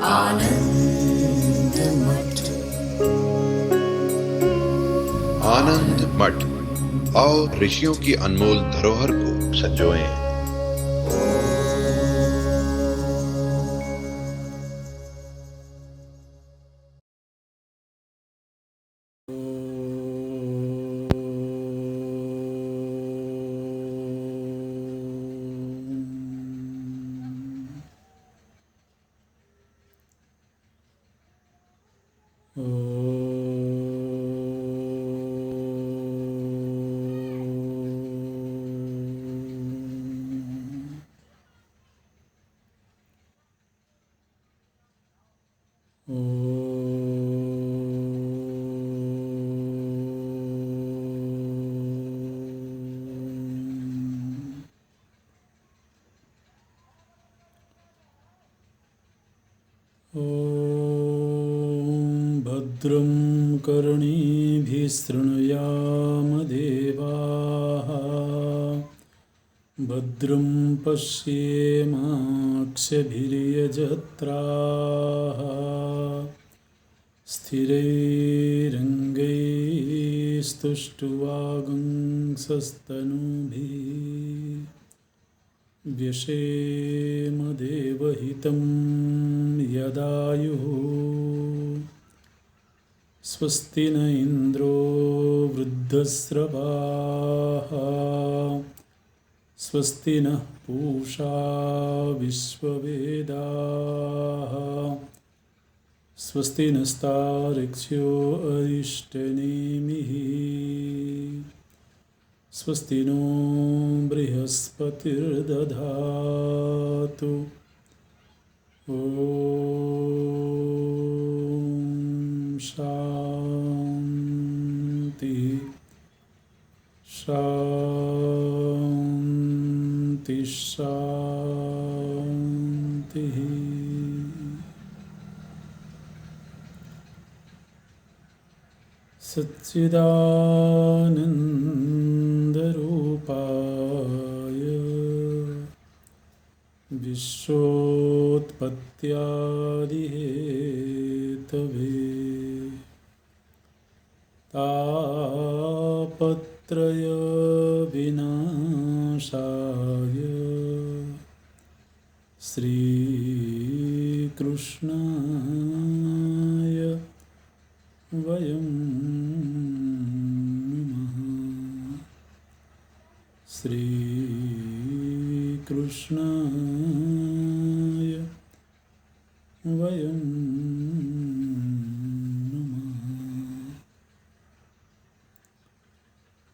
आनंद मठ। आनंद मठ और ऋषियों की अनमोल धरोहर को संजोएं। भद्रं कर्णेभिः शृणुयाम देवाः भद्रं पश्येमाक्षभिर्यजत्राः स्थिरैरङ्गैस्तुष्टुवागुंसस्तनूभिः व्यशेम देवहितं यदायुः स्वस्ति न इन्द्रो वृद्धस्रवाः स्वस्ति नः पूषा विश्ववेदाः स्वस्ति नस्तार्क्ष्यो अरिष्टनेमिः स्वस्ति नो बृहस्पतिर्दधातु ॐ शान्ति शान्ति शान्तिः। सच्चिदानन्दरूपाय विश्वोत्पत्त्यादिहेतवे तापत्रयविनाशाय श्रीकृष्णाय वयं नमः। श्रीकृष्णाय वयं नमः।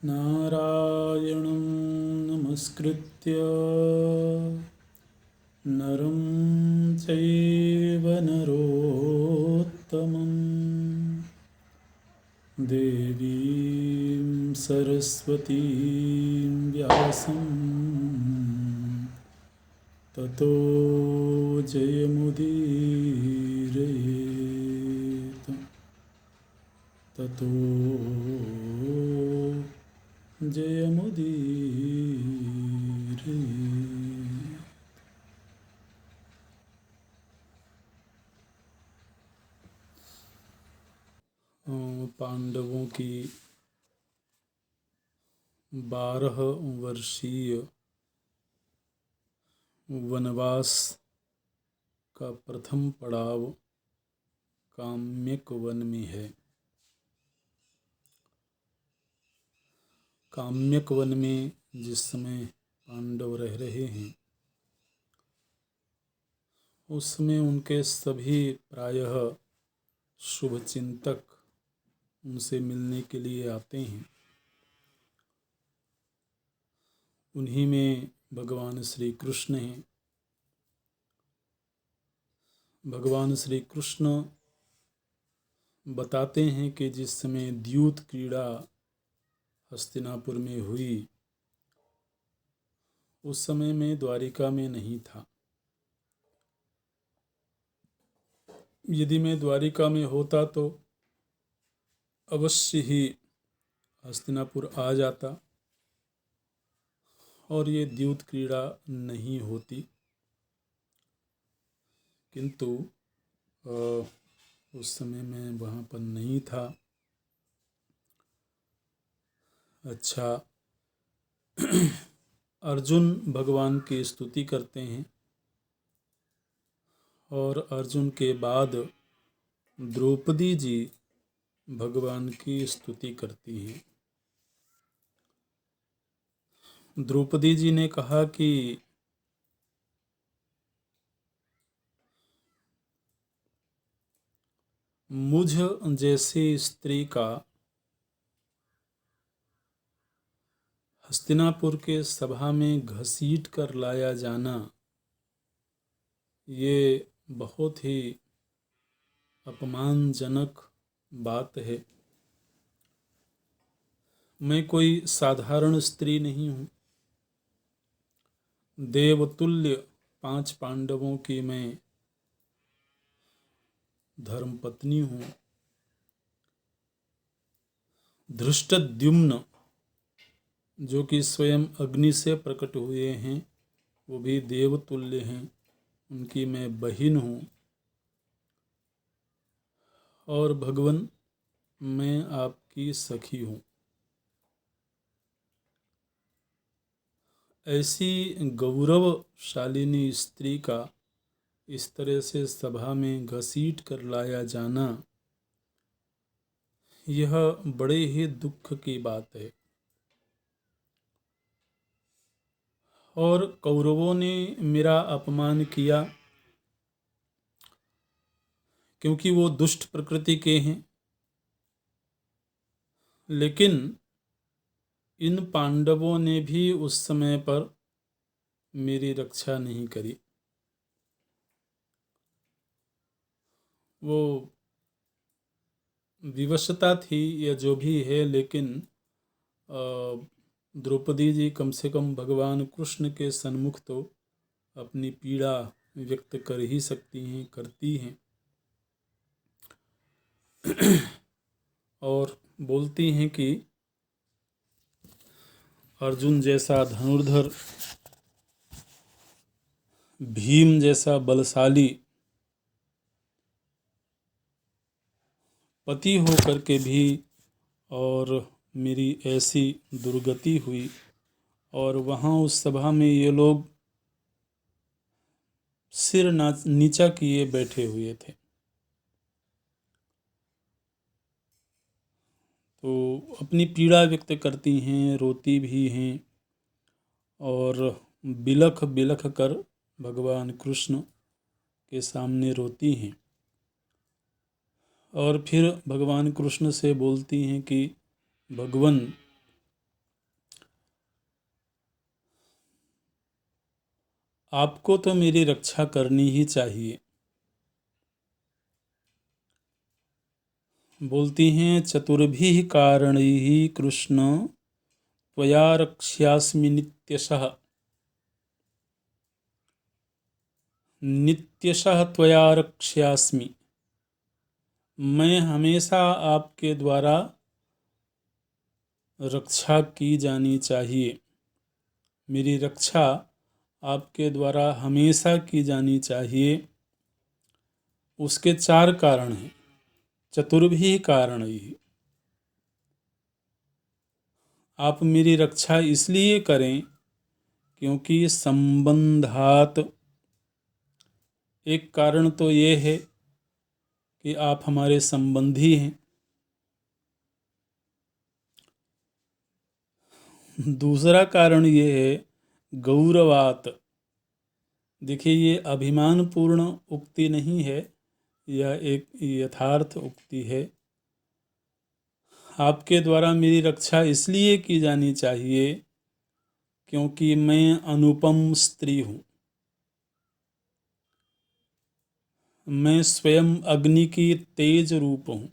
नारायणं नमस्कृत्य नरं चैव नरोत्तमं देवीं सरस्वतीं व्यासं ततो जयमुदीरयेत् ततो जयमुदीरयेत्। पांडवों की 12 वर्षीय वनवास का प्रथम पड़ाव काम्यक वन में है। काम्यक वन में जिस समय पांडव रह रहे हैं उस समय उनके सभी प्रायः शुभचिंतक उनसे मिलने के लिए आते हैं। उन्हीं में भगवान श्री कृष्ण हैं। भगवान श्री कृष्ण बताते हैं कि जिस समय द्यूत क्रीड़ा हस्तिनापुर में हुई उस समय मैं द्वारिका में नहीं था। यदि मैं द्वारिका में होता तो अवश्य ही हस्तिनापुर आ जाता और ये द्यूत क्रीड़ा नहीं होती। किंतु उस समय मैं वहाँ पर नहीं था। अच्छा, अर्जुन भगवान की स्तुति करते हैं और अर्जुन के बाद द्रौपदी जी भगवान की स्तुति करती हैं। द्रौपदी जी ने कहा कि मुझ जैसी स्त्री का हस्तिनापुर के सभा में घसीट कर लाया जाना ये बहुत ही अपमानजनक बात है। मैं कोई साधारण स्त्री नहीं हूँ। देवतुल्य 5 पांडवों की मैं धर्मपत्नी हूँ। धृष्टद्युम्न जो कि स्वयं अग्नि से प्रकट हुए हैं, वो भी देवतुल्य हैं, उनकी मैं बहन हूँ। और भगवन, मैं आपकी सखी हूँ। ऐसी गौरवशालिनी स्त्री का इस तरह से सभा में घसीट कर लाया जाना, यह बड़े ही दुख की बात है। और कौरवों ने मेरा अपमान किया क्योंकि वो दुष्ट प्रकृति के हैं, लेकिन इन पांडवों ने भी उस समय पर मेरी रक्षा नहीं करी। वो विवशता थी या जो भी है, लेकिन द्रौपदी जी कम से कम भगवान कृष्ण के सन्मुख तो अपनी पीड़ा व्यक्त कर ही सकती हैं, करती हैं। और बोलती हैं कि अर्जुन जैसा धनुर्धर, भीम जैसा बलशाली पति होकर के भी और मेरी ऐसी दुर्गति हुई। और वहाँ उस सभा में ये लोग सिर नीचा किए बैठे हुए थे। तो अपनी पीड़ा व्यक्त करती हैं, रोती भी हैं और बिलख बिलख कर भगवान कृष्ण के सामने रोती हैं। और फिर भगवान कृष्ण से बोलती हैं कि भगवन, आपको तो मेरी रक्षा करनी ही चाहिए। बोलती हैं, चतुर्भिः कारणैः कृष्ण त्वया रक्ष्यास्मि नित्यशः। नित्यशः त्वया रक्ष्यास्मि। मैं हमेशा आपके द्वारा रक्षा की जानी चाहिए। मेरी रक्षा आपके द्वारा हमेशा की जानी चाहिए। उसके 4 कारण हैं। चतुर्भिः कारणैः। आप मेरी रक्षा इसलिए करें क्योंकि संबंधात, एक कारण तो ये है कि आप हमारे संबंधी हैं। दूसरा कारण ये है गौरवात। देखिए, ये अभिमानपूर्ण उक्ति नहीं है, यह एक यथार्थ उक्ति है। आपके द्वारा मेरी रक्षा इसलिए की जानी चाहिए क्योंकि मैं अनुपम स्त्री हूँ। मैं स्वयं अग्नि की तेज रूप हूँ।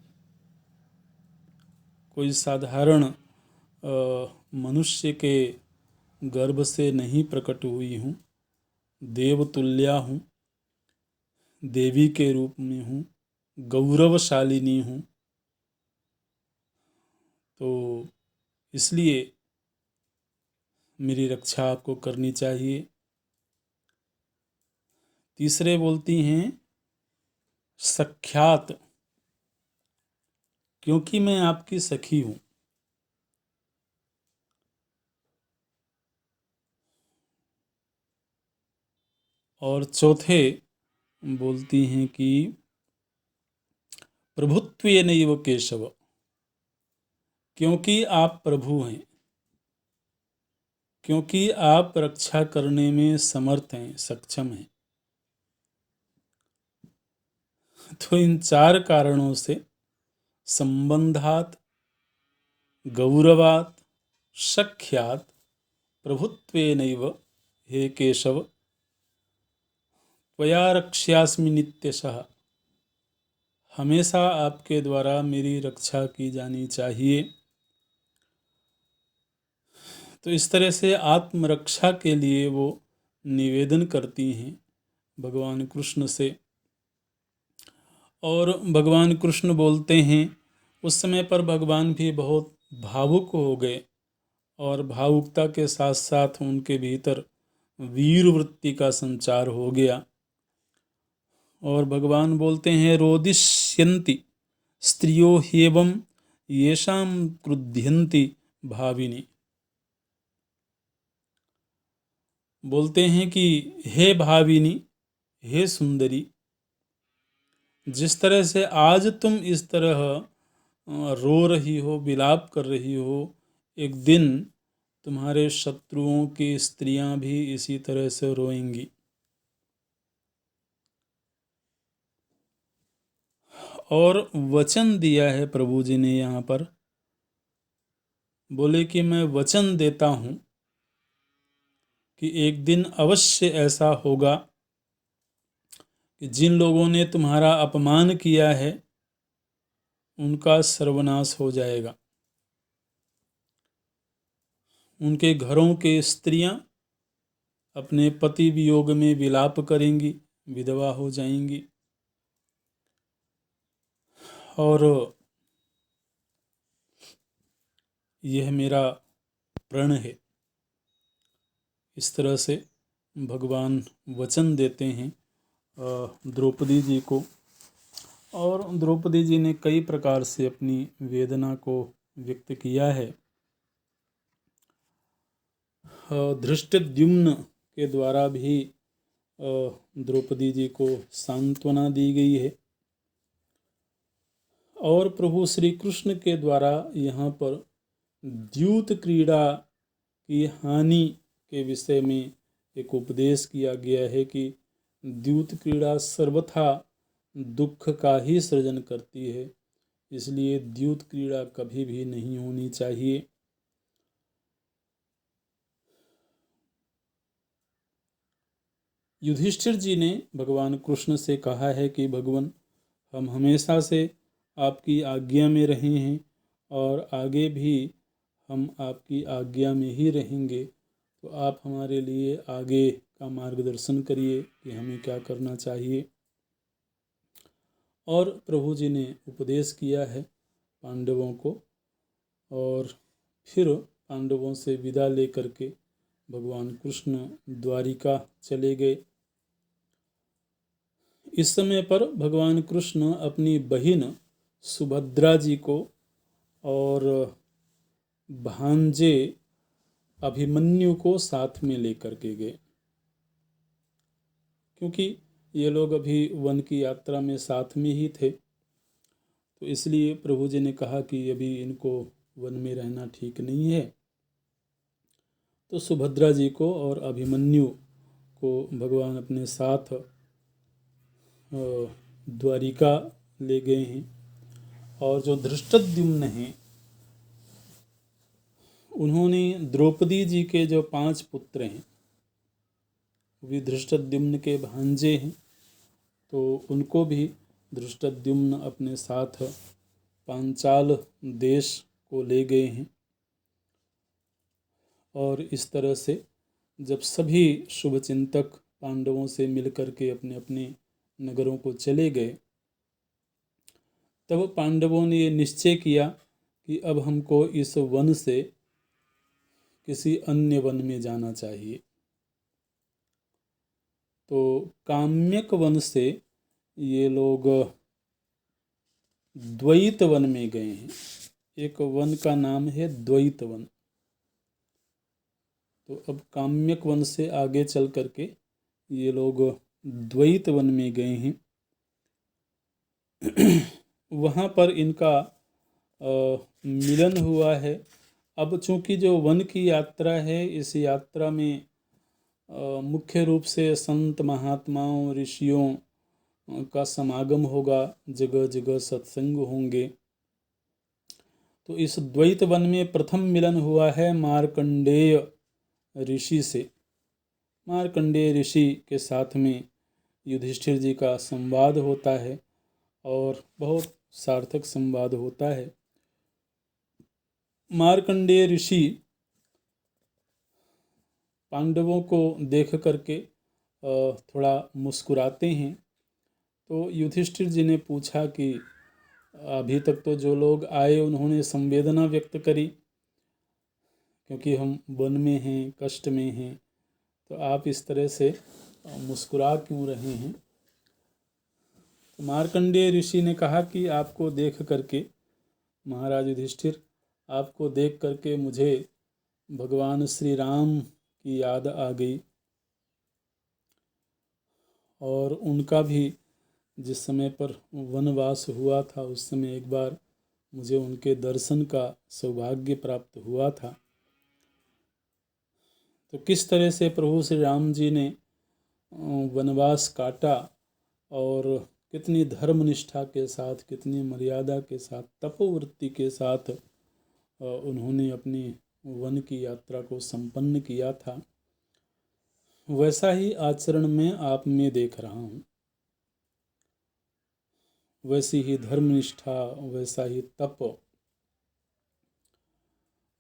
कोई साधारण मनुष्य के गर्भ से नहीं प्रकट हुई हूँ। देवतुल्या हूँ, देवी के रूप में हूँ, गौरवशालिनी हूँ। तो इसलिए मेरी रक्षा आपको करनी चाहिए। तीसरे बोलती हैं, सख्यात, क्योंकि मैं आपकी सखी हूं। और चौथे बोलती हैं कि प्रभुत्वेनैव केशव, क्योंकि आप प्रभु हैं, क्योंकि आप रक्षा करने में समर्थ हैं, सक्षम हैं। तो इन चार कारणों से संबंधात, गौरवात, सख्यात, प्रभुत्वेनैव हे केशव त्वया रक्ष्यास्मि नित्यशः, हमेशा आपके द्वारा मेरी रक्षा की जानी चाहिए। तो इस तरह से आत्मरक्षा के लिए वो निवेदन करती हैं भगवान कृष्ण से। और भगवान कृष्ण बोलते हैं, उस समय पर भगवान भी बहुत भावुक हो गए और भावुकता के साथ साथ उनके भीतर वीर वृत्ति का संचार हो गया। और भगवान बोलते हैं, रोदिष्यन्ति स्त्रियो ह्येवं येषां क्रुध्यन्ति भाविनी। बोलते हैं कि हे भाविनी, हे सुंदरी, जिस तरह से आज तुम इस तरह रो रही हो, विलाप कर रही हो, एक दिन तुम्हारे शत्रुओं की स्त्रियां भी इसी तरह से रोएंगी। और वचन दिया है प्रभु जी ने यहाँ पर, बोले कि मैं वचन देता हूँ कि एक दिन अवश्य ऐसा होगा कि जिन लोगों ने तुम्हारा अपमान किया है उनका सर्वनाश हो जाएगा। उनके घरों के स्त्रियां अपने पति वियोग में विलाप करेंगी, विधवा हो जाएंगी। और यह मेरा प्रण है। इस तरह से भगवान वचन देते हैं द्रौपदी जी को। और द्रौपदी जी ने कई प्रकार से अपनी वेदना को व्यक्त किया है। धृष्टद्युम्न के द्वारा भी द्रौपदी जी को सांत्वना दी गई है। और प्रभु श्री कृष्ण के द्वारा यहाँ पर द्यूत क्रीड़ा की हानि के विषय में एक उपदेश किया गया है कि द्यूत क्रीड़ा सर्वथा दुख का ही सृजन करती है, इसलिए द्यूत क्रीड़ा कभी भी नहीं होनी चाहिए। युधिष्ठिर जी ने भगवान कृष्ण से कहा है कि भगवान, हम हमेशा से आपकी आज्ञा में रहे हैं और आगे भी हम आपकी आज्ञा में ही रहेंगे, तो आप हमारे लिए आगे का मार्गदर्शन करिए कि हमें क्या करना चाहिए। और प्रभु जी ने उपदेश किया है पांडवों को। और फिर पांडवों से विदा लेकर के भगवान कृष्ण द्वारिका चले गए। इस समय पर भगवान कृष्ण अपनी बहिन सुभद्रा जी को और भांजे अभिमन्यु को साथ में लेकर के गए, क्योंकि ये लोग अभी वन की यात्रा में साथ में ही थे। तो इसलिए प्रभु जी ने कहा कि अभी इनको वन में रहना ठीक नहीं है। तो सुभद्रा जी को और अभिमन्यु को भगवान अपने साथ द्वारिका ले गए हैं। और जो धृष्टद्युम्न हैं, उन्होंने द्रौपदी जी के जो 5 पुत्र हैं वे धृष्टद्युम्न के भांजे हैं, तो उनको भी धृष्टद्युम्न अपने साथ पांचाल देश को ले गए हैं। और इस तरह से जब सभी शुभचिंतक पांडवों से मिलकर के अपने अपने नगरों को चले गए, तब पांडवों ने ये निश्चय किया कि अब हमको इस वन से किसी अन्य वन में जाना चाहिए। तो काम्यक वन से ये लोग द्वैत वन में गए हैं। एक वन का नाम है द्वैत वन। तो अब काम्यक वन से आगे चल करके ये लोग द्वैत वन में गए हैं। वहाँ पर इनका मिलन हुआ है। अब चूंकि जो वन की यात्रा है, इस यात्रा में मुख्य रूप से संत महात्माओं ऋषियों का समागम होगा, जगह जगह सत्संग होंगे। तो इस द्वैत वन में प्रथम मिलन हुआ है मार्कंडेय ऋषि से। मार्कंडेय ऋषि के साथ में युधिष्ठिर जी का संवाद होता है और बहुत सार्थक संवाद होता है। मार्कंडेय ऋषि पांडवों को देख करके थोड़ा मुस्कुराते हैं। तो युधिष्ठिर जी ने पूछा कि अभी तक तो जो लोग आए उन्होंने संवेदना व्यक्त करी, क्योंकि हम वन में हैं, कष्ट में हैं, तो आप इस तरह से मुस्कुरा क्यों रहे हैं। तो मार्कंडेय ऋषि ने कहा कि आपको देख करके महाराज युधिष्ठिर, आपको देख करके मुझे भगवान श्री राम की याद आ गई और उनका भी जिस समय पर वनवास हुआ था उस समय एक बार मुझे उनके दर्शन का सौभाग्य प्राप्त हुआ था। तो किस तरह से प्रभु श्री राम जी ने वनवास काटा और कितनी धर्मनिष्ठा के साथ, कितनी मर्यादा के साथ, तपोवृत्ति के साथ उन्होंने अपनी वन की यात्रा को संपन्न किया था, वैसा ही आचरण में आप में देख रहा हूँ। वैसी ही धर्मनिष्ठा, वैसा ही तप,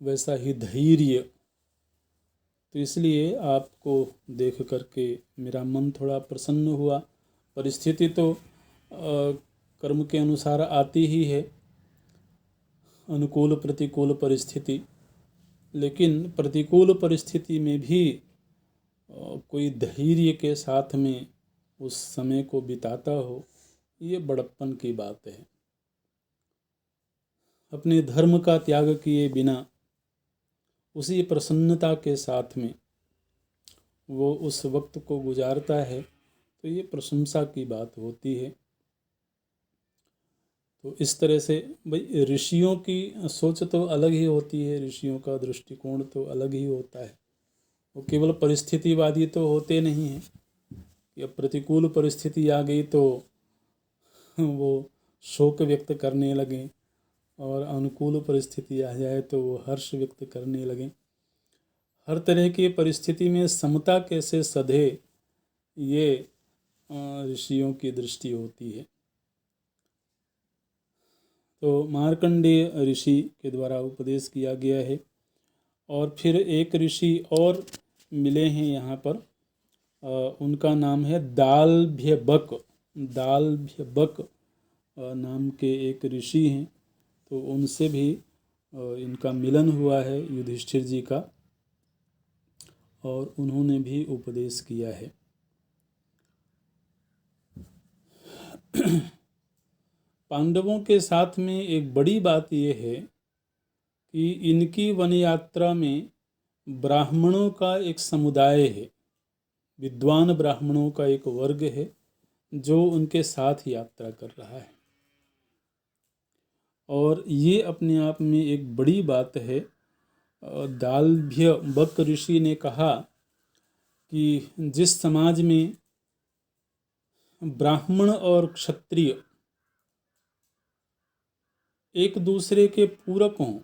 वैसा ही धैर्य। तो इसलिए आपको देख करके मेरा मन थोड़ा प्रसन्न हुआ। परिस्थिति तो कर्म के अनुसार आती ही है, अनुकूल प्रतिकूल परिस्थिति, लेकिन प्रतिकूल परिस्थिति में भी कोई धैर्य के साथ में उस समय को बिताता हो, ये बड़प्पन की बात है। अपने धर्म का त्याग किए बिना उसी प्रसन्नता के साथ में वो उस वक्त को गुजारता है, तो ये प्रशंसा की बात होती है। तो इस तरह से भाई ऋषियों की सोच तो अलग ही होती है, ऋषियों का दृष्टिकोण तो अलग ही होता है। वो केवल परिस्थितिवादी तो होते नहीं हैं कि अब प्रतिकूल परिस्थिति आ गई तो वो शोक व्यक्त करने लगें और अनुकूल परिस्थिति आ जाए तो वो हर्ष व्यक्त करने लगें। हर तरह की परिस्थिति में समता कैसे सधे, ये ऋषियों की दृष्टि होती है। तो मार्कंडेय ऋषि के द्वारा उपदेश किया गया है। और फिर एक ऋषि और मिले हैं यहाँ पर, उनका नाम है दालभ्यबक। दालभ्यबक नाम के एक ऋषि हैं। तो उनसे भी इनका मिलन हुआ है युधिष्ठिर जी का, और उन्होंने भी उपदेश किया है। पांडवों के साथ में एक बड़ी बात यह है कि इनकी वन यात्रा में ब्राह्मणों का एक समुदाय है, विद्वान ब्राह्मणों का एक वर्ग है जो उनके साथ यात्रा कर रहा है। और ये अपने आप में एक बड़ी बात है। दालभ्यबक ऋषि ने कहा कि जिस समाज में ब्राह्मण और क्षत्रिय एक दूसरे के पूरक हों,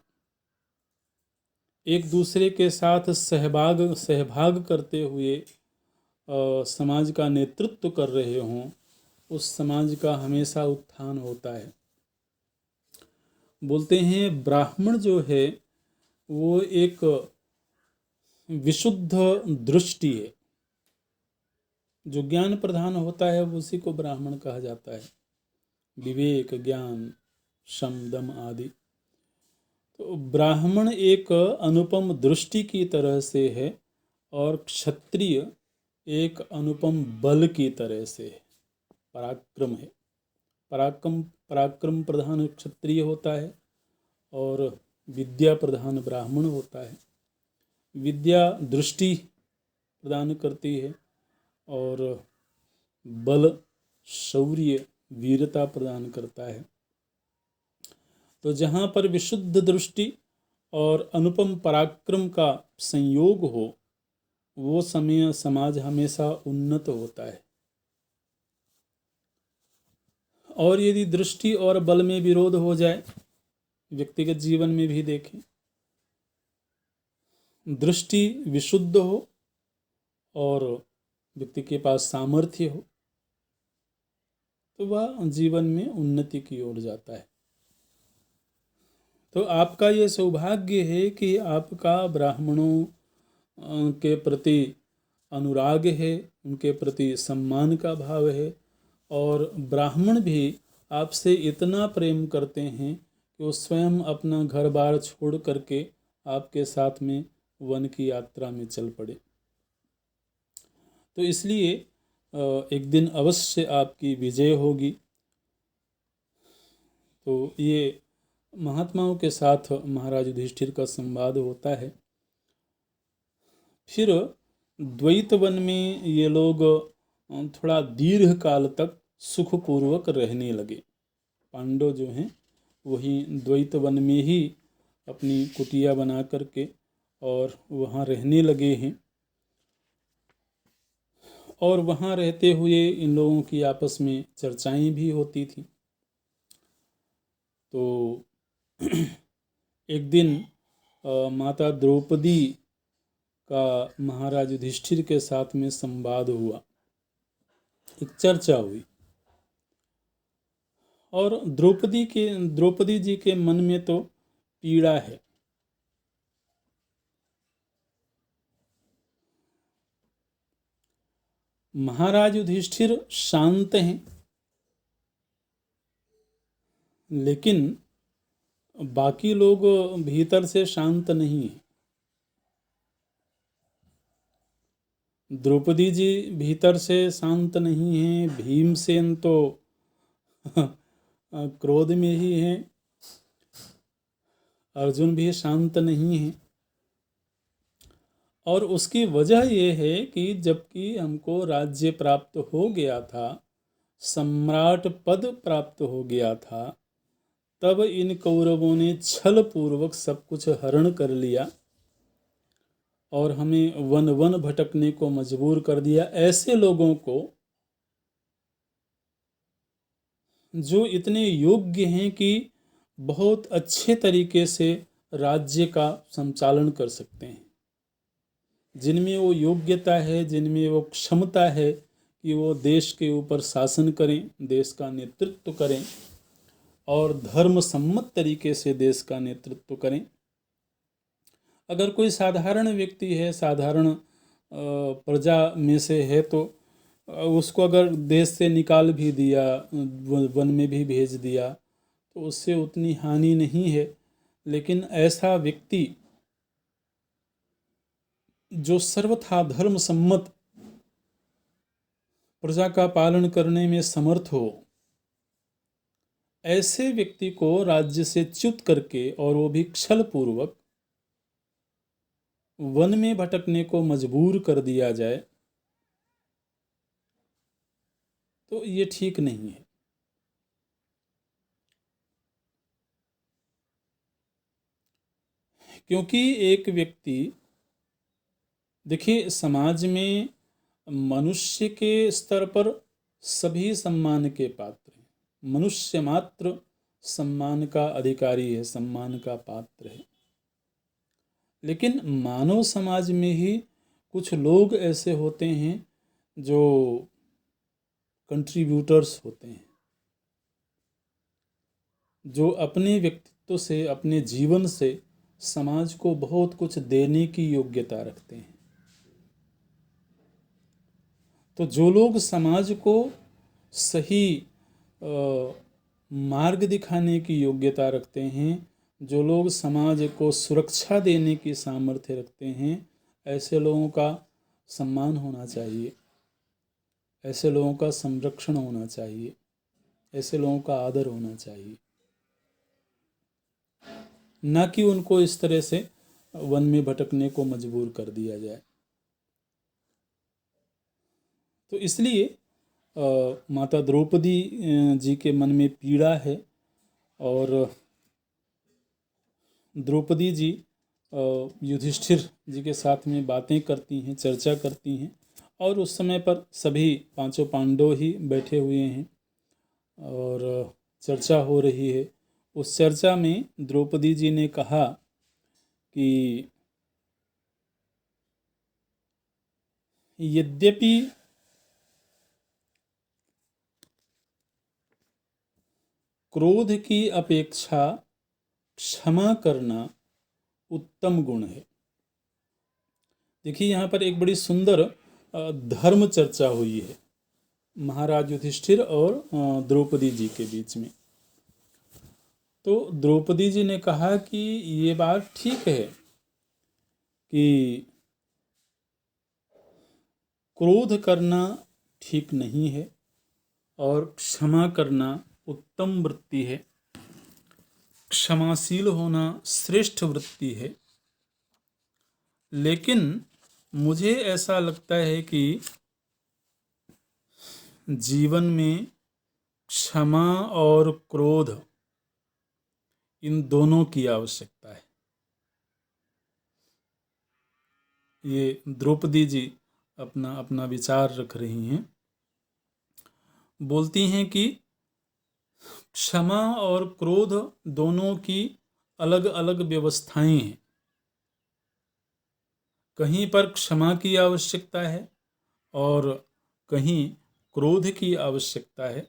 एक दूसरे के साथ सहभाग करते हुए समाज का नेतृत्व कर रहे हों, उस समाज का हमेशा उत्थान होता है। बोलते हैं ब्राह्मण जो है वो एक विशुद्ध दृष्टि है, जो ज्ञान प्रधान होता है उसी को ब्राह्मण कहा जाता है। विवेक, ज्ञान, शम, दम आदि। तो ब्राह्मण एक अनुपम दृष्टि की तरह से है और क्षत्रिय एक अनुपम बल की तरह से है, पराक्रम है। पराक्रम प्रधान क्षत्रिय होता है और विद्या प्रधान ब्राह्मण होता है। विद्या दृष्टि प्रदान करती है और बल शौर्य वीरता प्रदान करता है। तो जहाँ पर विशुद्ध दृष्टि और अनुपम पराक्रम का संयोग हो, वो समय समाज हमेशा उन्नत होता है। और यदि दृष्टि और बल में विरोध हो जाए, व्यक्तिगत जीवन में भी देखें, दृष्टि विशुद्ध हो और व्यक्ति के पास सामर्थ्य हो, तो वह जीवन में उन्नति की ओर जाता है। तो आपका ये सौभाग्य है कि आपका ब्राह्मणों के प्रति अनुराग है, उनके प्रति सम्मान का भाव है और ब्राह्मण भी आपसे इतना प्रेम करते हैं कि वो स्वयं अपना घर बार छोड़ करके आपके साथ में वन की यात्रा में चल पड़े। तो इसलिए एक दिन अवश्य आपकी विजय होगी। तो ये महात्माओं के साथ महाराज युधिष्ठिर का संवाद होता है। फिर द्वैत वन में ये लोग थोड़ा दीर्घ काल तक सुखपूर्वक रहने लगे। पांडव जो हैं वही द्वैत वन में ही अपनी कुटिया बना करके और वहाँ रहने लगे हैं। और वहाँ रहते हुए इन लोगों की आपस में चर्चाएं भी होती थी। तो एक दिन माता द्रौपदी का महाराज युधिष्ठिर के साथ में संवाद हुआ, एक चर्चा हुई और द्रौपदी जी के मन में तो पीड़ा है। महाराज युधिष्ठिर शांत हैं, लेकिन बाकी लोग भीतर से शांत नहीं हैं। द्रौपदी जी भीतर से शांत नहीं हैं, भीमसेन तो क्रोध में ही हैं, अर्जुन भी शांत नहीं हैं। और उसकी वजह ये है कि जबकि हमको राज्य प्राप्त हो गया था, सम्राट पद प्राप्त हो गया था, तब इन कौरवों ने छल पूर्वक सब कुछ हरण कर लिया और हमें वन वन भटकने को मजबूर कर दिया। ऐसे लोगों को जो इतने योग्य हैं कि बहुत अच्छे तरीके से राज्य का संचालन कर सकते हैं, जिनमें वो योग्यता है, जिनमें वो क्षमता है कि वो देश के ऊपर शासन करें, देश का नेतृत्व करें और धर्म सम्मत तरीके से देश का नेतृत्व करें। अगर कोई साधारण व्यक्ति है, साधारण प्रजा में से है, तो उसको अगर देश से निकाल भी दिया, वन में भी भेज दिया, तो उससे उतनी हानि नहीं है। लेकिन ऐसा व्यक्ति जो सर्वथा धर्म सम्मत प्रजा का पालन करने में समर्थ हो, ऐसे व्यक्ति को राज्य से च्युत करके और वो भी छल पूर्वक वन में भटकने को मजबूर कर दिया जाए, तो ये ठीक नहीं है। क्योंकि एक व्यक्ति, देखिए, समाज में मनुष्य के स्तर पर सभी सम्मान के पात्र हैं। मनुष्य मात्र सम्मान का अधिकारी है, सम्मान का पात्र है। लेकिन मानव समाज में ही कुछ लोग ऐसे होते हैं जो कंट्रीब्यूटर्स होते हैं, जो अपने व्यक्तित्व से, अपने जीवन से समाज को बहुत कुछ देने की योग्यता रखते हैं। तो जो लोग समाज को सही मार्ग दिखाने की योग्यता रखते हैं, जो लोग समाज को सुरक्षा देने की सामर्थ्य रखते हैं, ऐसे लोगों का सम्मान होना चाहिए, ऐसे लोगों का संरक्षण होना चाहिए, ऐसे लोगों का आदर होना चाहिए, न कि उनको इस तरह से वन में भटकने को मजबूर कर दिया जाए। तो इसलिए माता द्रौपदी जी के मन में पीड़ा है, और द्रौपदी जी युधिष्ठिर जी के साथ में बातें करती हैं, चर्चा करती हैं, और उस समय पर सभी पांचों पांडव ही बैठे हुए हैं और चर्चा हो रही है। उस चर्चा में द्रौपदी जी ने कहा कि यद्यपि क्रोध की अपेक्षा क्षमा करना उत्तम गुण है। देखिए, यहाँ पर एक बड़ी सुंदर धर्म चर्चा हुई है महाराज युधिष्ठिर और द्रौपदी जी के बीच में। तो द्रौपदी जी ने कहा कि ये बात ठीक है कि क्रोध करना ठीक नहीं है और क्षमा करना उत्तम वृत्ति है, क्षमाशील होना श्रेष्ठ वृत्ति है। लेकिन मुझे ऐसा लगता है कि जीवन में क्षमा और क्रोध, इन दोनों की आवश्यकता है। ये द्रौपदी जी अपना अपना विचार रख रही हैं। बोलती हैं कि क्षमा और क्रोध दोनों की अलग अलग व्यवस्थाएं हैं। कहीं पर क्षमा की आवश्यकता है और कहीं क्रोध की आवश्यकता है।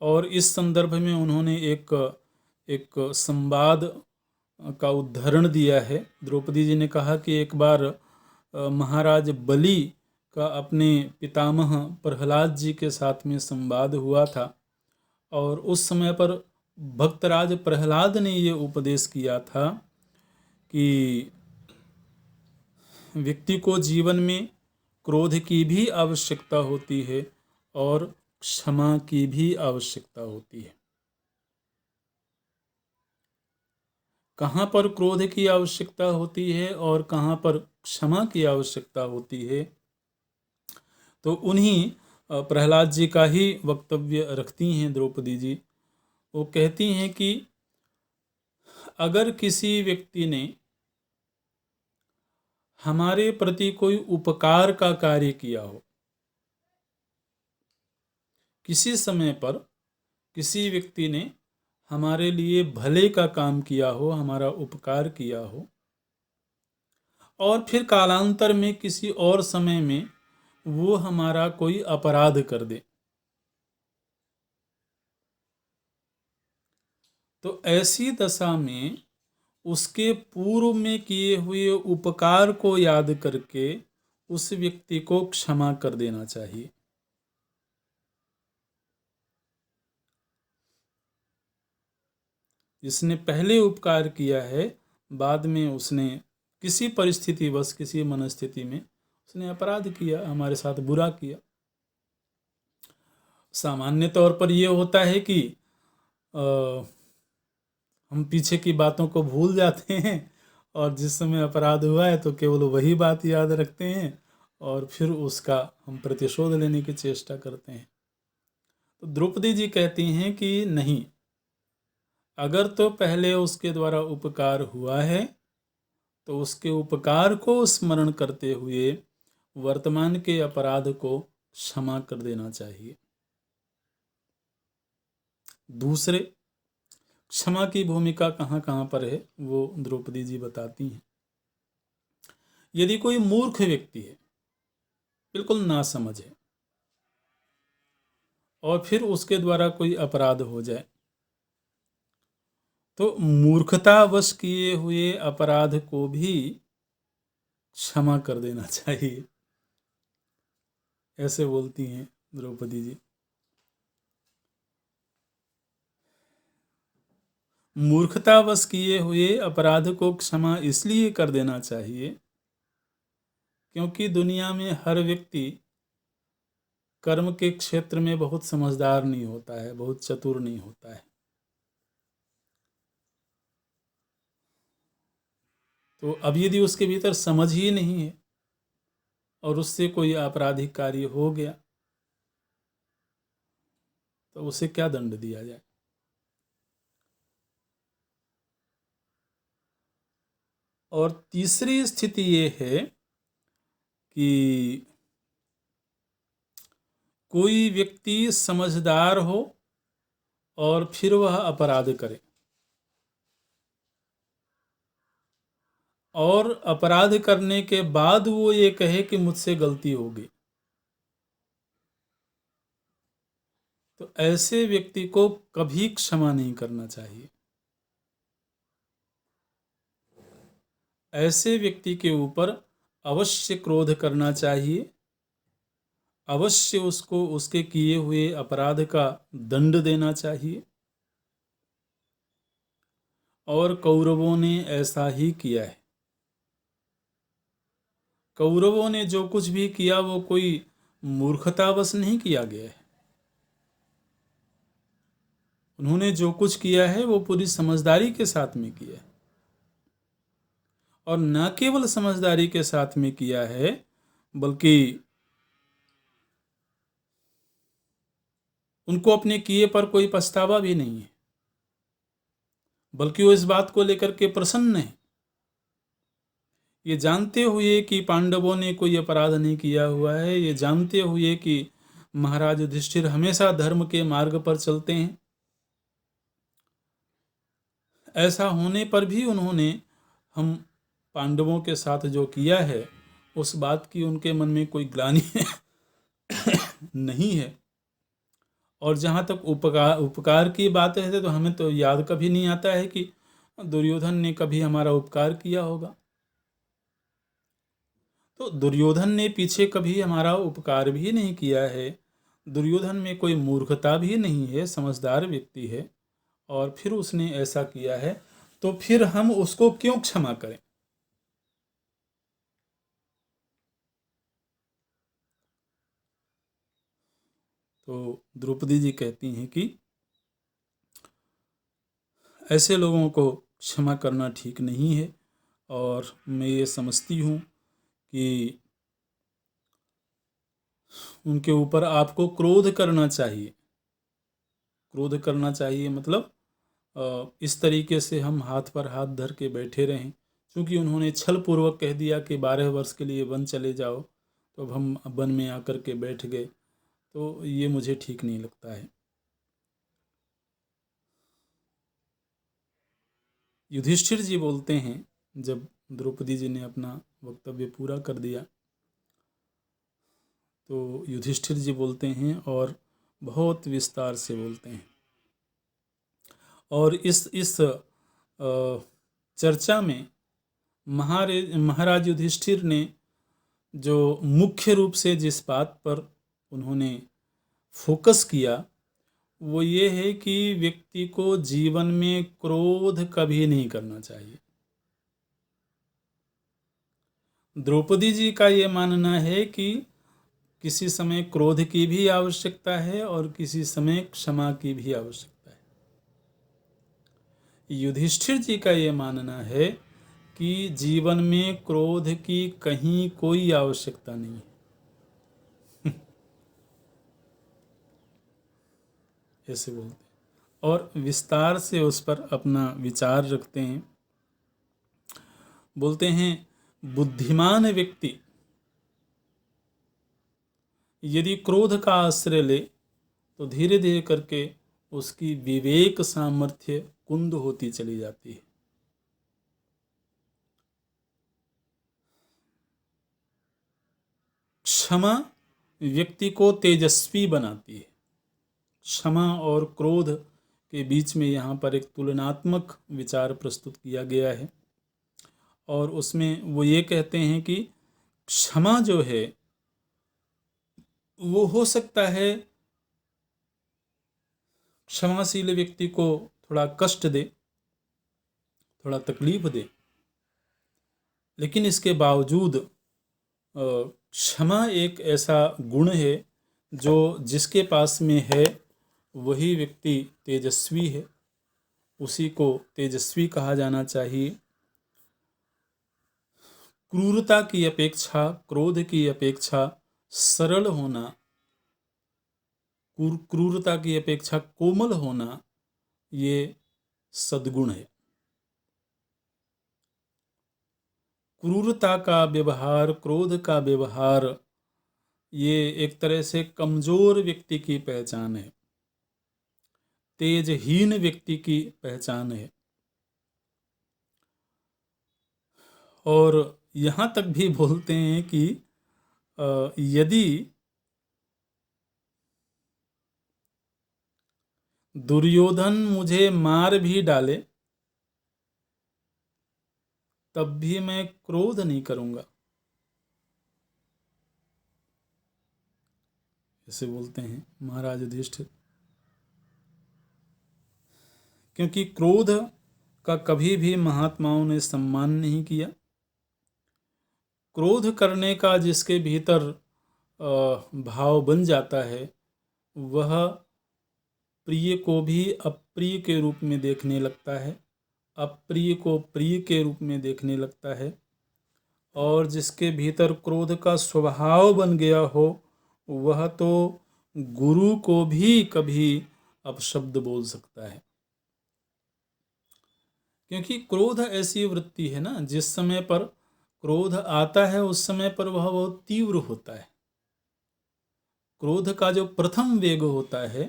और इस संदर्भ में उन्होंने एक संवाद का उदाहरण दिया है। द्रौपदी जी ने कहा कि एक बार महाराज बलि का अपने पितामह प्रहलाद जी के साथ में संवाद हुआ था, और उस समय पर भक्तराज प्रहलाद ने ये उपदेश किया था कि व्यक्ति को जीवन में क्रोध की भी आवश्यकता होती है और क्षमा की भी आवश्यकता होती है। कहाँ पर क्रोध की आवश्यकता होती है और कहाँ पर क्षमा की आवश्यकता होती है, तो उन्हीं प्रहलाद जी का ही वक्तव्य रखती हैं द्रौपदी जी। वो कहती हैं कि अगर किसी व्यक्ति ने हमारे प्रति कोई उपकार का कार्य किया हो, किसी समय पर किसी व्यक्ति ने हमारे लिए भले का काम किया हो, हमारा उपकार किया हो, और फिर कालांतर में किसी और समय में वो हमारा कोई अपराध कर दे, तो ऐसी दशा में उसके पूर्व में किए हुए उपकार को याद करके उस व्यक्ति को क्षमा कर देना चाहिए। जिसने पहले उपकार किया है, बाद में उसने किसी परिस्थितिवश, किसी मनस्थिति में उसने अपराध किया, हमारे साथ बुरा किया। सामान्य तौर पर यह होता है कि हम पीछे की बातों को भूल जाते हैं, और जिस समय अपराध हुआ है तो केवल वही बात याद रखते हैं और फिर उसका हम प्रतिशोध लेने की चेष्टा करते हैं। तो द्रौपदी जी कहती हैं कि नहीं, अगर तो पहले उसके द्वारा उपकार हुआ है तो उसके उपकार को स्मरण करते हुए वर्तमान के अपराध को क्षमा कर देना चाहिए। दूसरे, क्षमा की भूमिका कहाँ कहाँ पर है वो द्रौपदी जी बताती हैं। यदि कोई मूर्ख व्यक्ति है, बिल्कुल नासमझ है, और फिर उसके द्वारा कोई अपराध हो जाए, तो मूर्खतावश किए हुए अपराध को भी क्षमा कर देना चाहिए। ऐसे बोलती हैं द्रौपदी जी। मूर्खतावश किए हुए अपराध को क्षमा इसलिए कर देना चाहिए क्योंकि दुनिया में हर व्यक्ति कर्म के क्षेत्र में बहुत समझदार नहीं होता है, बहुत चतुर नहीं होता है। तो अब यदि उसके भीतर समझ ही नहीं है और उससे कोई आपराधिक कार्य हो गया तो उसे क्या दंड दिया जाए? और तीसरी स्थिति ये है कि कोई व्यक्ति समझदार हो और फिर वह अपराध करे, और अपराध करने के बाद वो ये कहे कि मुझसे गलती हो गई, तो ऐसे व्यक्ति को कभी क्षमा नहीं करना चाहिए। ऐसे व्यक्ति के ऊपर अवश्य क्रोध करना चाहिए, अवश्य उसको उसके किए हुए अपराध का दंड देना चाहिए। और कौरवों ने ऐसा ही किया है। कौरवों ने जो कुछ भी किया वो कोई मूर्खतावश नहीं किया गया है। उन्होंने जो कुछ किया है वो पूरी समझदारी के साथ में किया है, और न केवल समझदारी के साथ में किया है बल्कि उनको अपने किए पर कोई पछतावा भी नहीं है, बल्कि वो इस बात को लेकर के प्रसन्न है, ये जानते हुए कि पांडवों ने कोई अपराध नहीं किया हुआ है, ये जानते हुए कि महाराज युधिष्ठिर हमेशा धर्म के मार्ग पर चलते हैं। ऐसा होने पर भी उन्होंने हम पांडवों के साथ जो किया है उस बात की उनके मन में कोई ग्लानि नहीं है। और जहाँ तक उपकार की बात है तो हमें तो याद कभी नहीं आता है कि दुर्योधन ने कभी हमारा उपकार किया होगा। तो दुर्योधन ने पीछे कभी हमारा उपकार भी नहीं किया है, दुर्योधन में कोई मूर्खता भी नहीं है, समझदार व्यक्ति है, और फिर उसने ऐसा किया है तो फिर हम उसको क्यों क्षमा करें? तो द्रौपदी जी कहती हैं कि ऐसे लोगों को क्षमा करना ठीक नहीं है, और मैं ये समझती हूँ कि उनके ऊपर आपको क्रोध करना चाहिए। क्रोध करना चाहिए मतलब इस तरीके से हम हाथ पर हाथ धर के बैठे रहें, क्योंकि उन्होंने छल पूर्वक कह दिया कि 12 वर्ष के लिए वन चले जाओ, तो अब हम वन में आकर के बैठ गए, तो ये मुझे ठीक नहीं लगता है। युधिष्ठिर जी बोलते हैं, जब द्रौपदी जी ने अपना वक्तव्य पूरा कर दिया तो युधिष्ठिर जी बोलते हैं और बहुत विस्तार से बोलते हैं, और इस चर्चा में महाराज युधिष्ठिर ने जो मुख्य रूप से जिस बात पर उन्होंने फोकस किया वो ये है कि व्यक्ति को जीवन में क्रोध कभी नहीं करना चाहिए। द्रौपदी जी का ये मानना है कि किसी समय क्रोध की भी आवश्यकता है और किसी समय क्षमा की भी आवश्यकता है। युधिष्ठिर जी का ये मानना है कि जीवन में क्रोध की कहीं कोई आवश्यकता नहीं है। ऐसे बोलते हैं और विस्तार से उस पर अपना विचार रखते हैं। बोलते हैं बुद्धिमान व्यक्ति यदि क्रोध का आश्रय ले तो धीरे धीरे करके उसकी विवेक सामर्थ्य कुंद होती चली जाती है। क्षमा व्यक्ति को तेजस्वी बनाती है। क्षमा और क्रोध के बीच में यहाँ पर एक तुलनात्मक विचार प्रस्तुत किया गया है, और उसमें वो ये कहते हैं कि क्षमा जो है वो हो सकता है क्षमाशील व्यक्ति को थोड़ा कष्ट दे, थोड़ा तकलीफ दे, लेकिन इसके बावजूद क्षमा एक ऐसा गुण है जो जिसके पास में है वही व्यक्ति तेजस्वी है, उसी को तेजस्वी कहा जाना चाहिए। क्रूरता की अपेक्षा, क्रोध की अपेक्षा सरल होना, क्रूरता की अपेक्षा कोमल होना, ये सद्गुण है। क्रूरता का व्यवहार, क्रोध का व्यवहार, ये एक तरह से कमजोर व्यक्ति की पहचान है, तेजहीन व्यक्ति की पहचान है। और यहाँ तक भी बोलते हैं कि यदि दुर्योधन मुझे मार भी डाले तब भी मैं क्रोध नहीं करूंगा, ऐसे बोलते हैं महाराज युधिष्ठिर। क्योंकि क्रोध का कभी भी महात्माओं ने सम्मान नहीं किया। क्रोध करने का जिसके भीतर भाव बन जाता है, वह प्रिय को भी अप्रिय के रूप में देखने लगता है, अप्रिय को प्रिय के रूप में देखने लगता है। और जिसके भीतर क्रोध का स्वभाव बन गया हो, वह तो गुरु को भी कभी अपशब्द बोल सकता है। क्योंकि क्रोध ऐसी वृत्ति है ना, जिस समय पर क्रोध आता है उस समय पर वह बहुत तीव्र होता है। क्रोध का जो प्रथम वेग होता है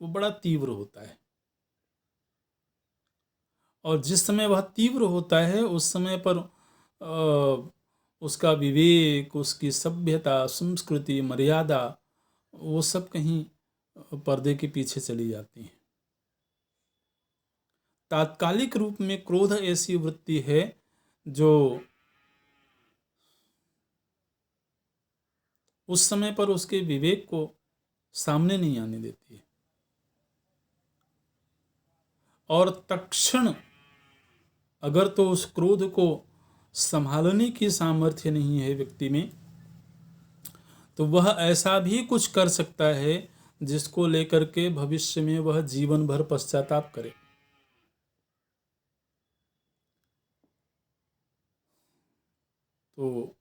वो बड़ा तीव्र होता है, और जिस समय वह तीव्र होता है उस समय पर उसका विवेक, उसकी सभ्यता, संस्कृति, मर्यादा, वो सब कहीं पर्दे के पीछे चली जाती हैं। तात्कालिक रूप में क्रोध ऐसी वृत्ति है जो उस समय पर उसके विवेक को सामने नहीं आने देती है, और तत्क्षण अगर तो उस क्रोध को संभालने की सामर्थ्य नहीं है व्यक्ति में, तो वह ऐसा भी कुछ कर सकता है जिसको लेकर के भविष्य में वह जीवन भर पश्चाताप करे। तो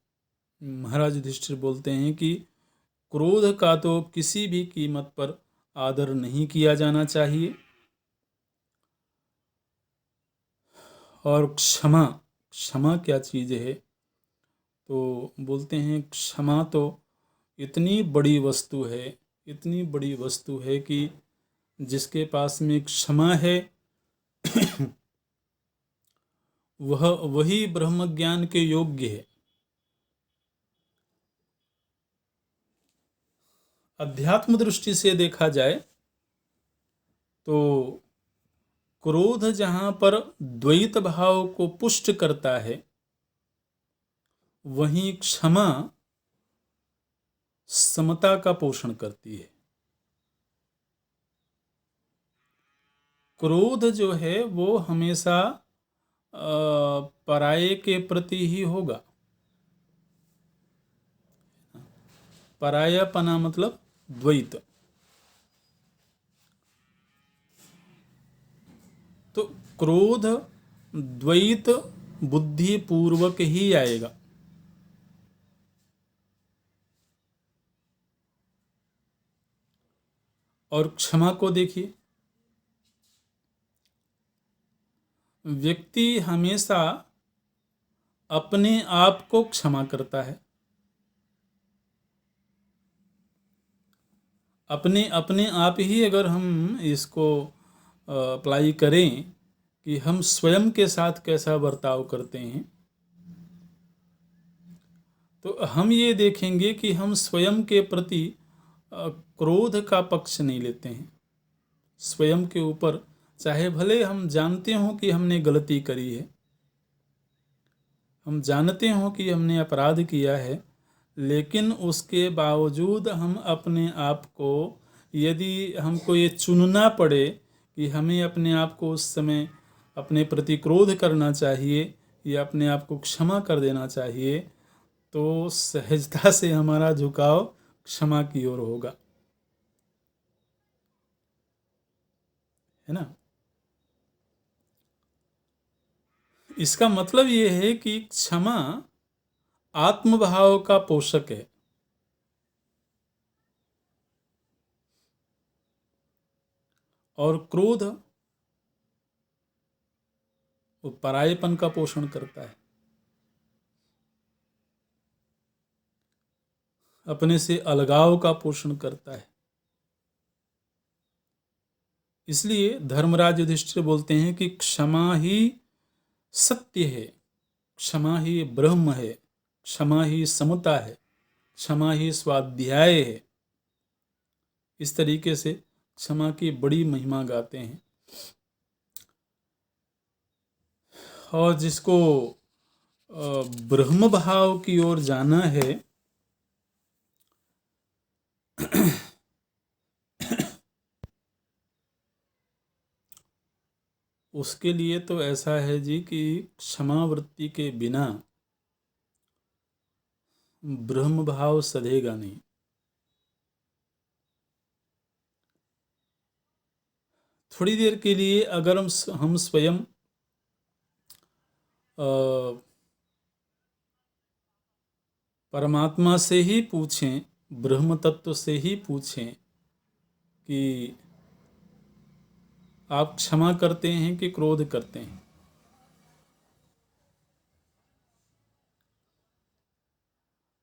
महाराज युधिष्ठिर बोलते हैं कि क्रोध का तो किसी भी कीमत पर आदर नहीं किया जाना चाहिए, और क्षमा, क्षमा क्या चीज़ है? तो बोलते हैं क्षमा तो इतनी बड़ी वस्तु है, इतनी बड़ी वस्तु है कि जिसके पास में क्षमा है वह वही ब्रह्म ज्ञान के योग्य है। अध्यात्म दृष्टि से देखा जाए तो क्रोध जहाँ पर द्वैत भाव को पुष्ट करता है, वहीं क्षमा समता का पोषण करती है। क्रोध जो है वो हमेशा पराये के प्रति ही होगा। परायापना मतलब द्वैत। तो क्रोध द्वैत बुद्धि पूर्वक ही आएगा। और क्षमा को देखिए, व्यक्ति हमेशा अपने आप को क्षमा करता है। अपने आप ही अगर हम इसको अप्लाई करें कि हम स्वयं के साथ कैसा बर्ताव करते हैं, तो हम ये देखेंगे कि हम स्वयं के प्रति क्रोध का पक्ष नहीं लेते हैं। स्वयं के ऊपर, चाहे भले हम जानते हों कि हमने गलती करी है, हम जानते हों कि हमने अपराध किया है, लेकिन उसके बावजूद हम अपने आप को, यदि हमको ये चुनना पड़े कि हमें अपने आप को उस समय अपने प्रति क्रोध करना चाहिए या अपने आप को क्षमा कर देना चाहिए, तो सहजता से हमारा झुकाव क्षमा की ओर होगा। है ना। इसका मतलब ये है कि क्षमा आत्मभाव का पोषक है और क्रोध वो परायेपन का पोषण करता है, अपने से अलगाव का पोषण करता है। इसलिए धर्मराज युधिष्ठिर बोलते हैं कि क्षमा ही सत्य है, क्षमा ही ब्रह्म है, क्षमा ही समता है, क्षमा ही स्वाध्याय है। इस तरीके से क्षमा की बड़ी महिमा गाते हैं। और जिसको ब्रह्म भाव की ओर जाना है उसके लिए तो ऐसा है जी कि क्षमा वृत्ति के बिना ब्रह्म भाव सधेगा नहीं। थोड़ी देर के लिए अगर हम स्वयं परमात्मा से ही पूछें, ब्रह्म तत्व से ही पूछें कि आप क्षमा करते हैं कि क्रोध करते हैं,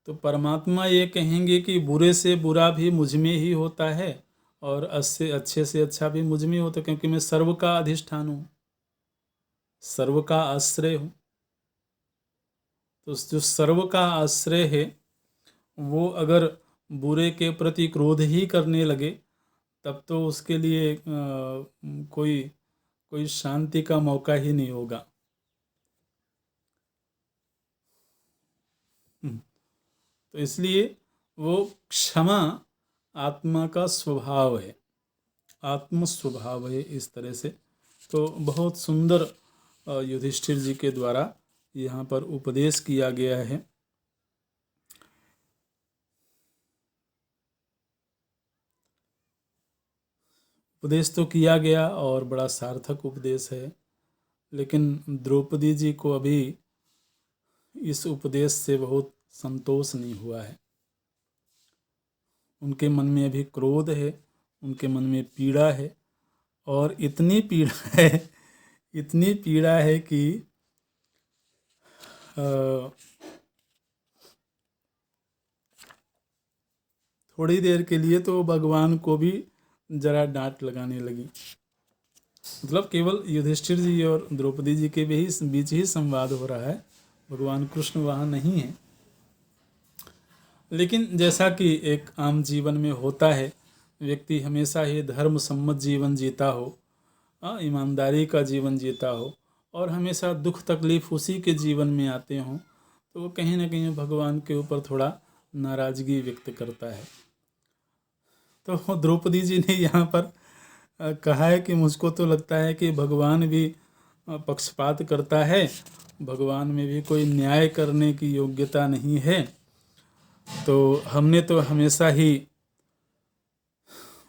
तो परमात्मा ये कहेंगे कि बुरे से बुरा भी मुझ में ही होता है और अच्छे से अच्छा भी मुझ में होता है, क्योंकि मैं सर्व का अधिष्ठान हूँ, सर्व का आश्रय हूँ। तो जो सर्व का आश्रय है वो अगर बुरे के प्रति क्रोध ही करने लगे तब तो उसके लिए कोई शांति का मौका ही नहीं होगा। तो इसलिए वो क्षमा आत्मा का स्वभाव है, आत्म स्वभाव है इस तरह से। तो बहुत सुंदर युधिष्ठिर जी के द्वारा यहाँ पर उपदेश किया गया है। उपदेश तो किया गया और बड़ा सार्थक उपदेश है, लेकिन द्रौपदी जी को अभी इस उपदेश से बहुत संतोष नहीं हुआ है। उनके मन में अभी क्रोध है, उनके मन में पीड़ा है, और इतनी पीड़ा है, इतनी पीड़ा है कि थोड़ी देर के लिए तो भगवान को भी जरा डांट लगाने लगी। मतलब केवल युधिष्ठिर जी और द्रौपदी जी के बीच ही संवाद हो रहा है, भगवान कृष्ण वहाँ नहीं है। लेकिन जैसा कि एक आम जीवन में होता है, व्यक्ति हमेशा ही धर्म सम्मत जीवन जीता हो, ईमानदारी का जीवन जीता हो, और हमेशा दुख तकलीफ उसी के जीवन में आते हों, तो वो कहीं ना कहीं भगवान के ऊपर थोड़ा नाराज़गी व्यक्त करता है। तो द्रौपदी जी ने यहाँ पर कहा है कि मुझको तो लगता है कि भगवान भी पक्षपात करता है, भगवान में भी कोई न्याय करने की योग्यता नहीं है। तो हमने तो हमेशा ही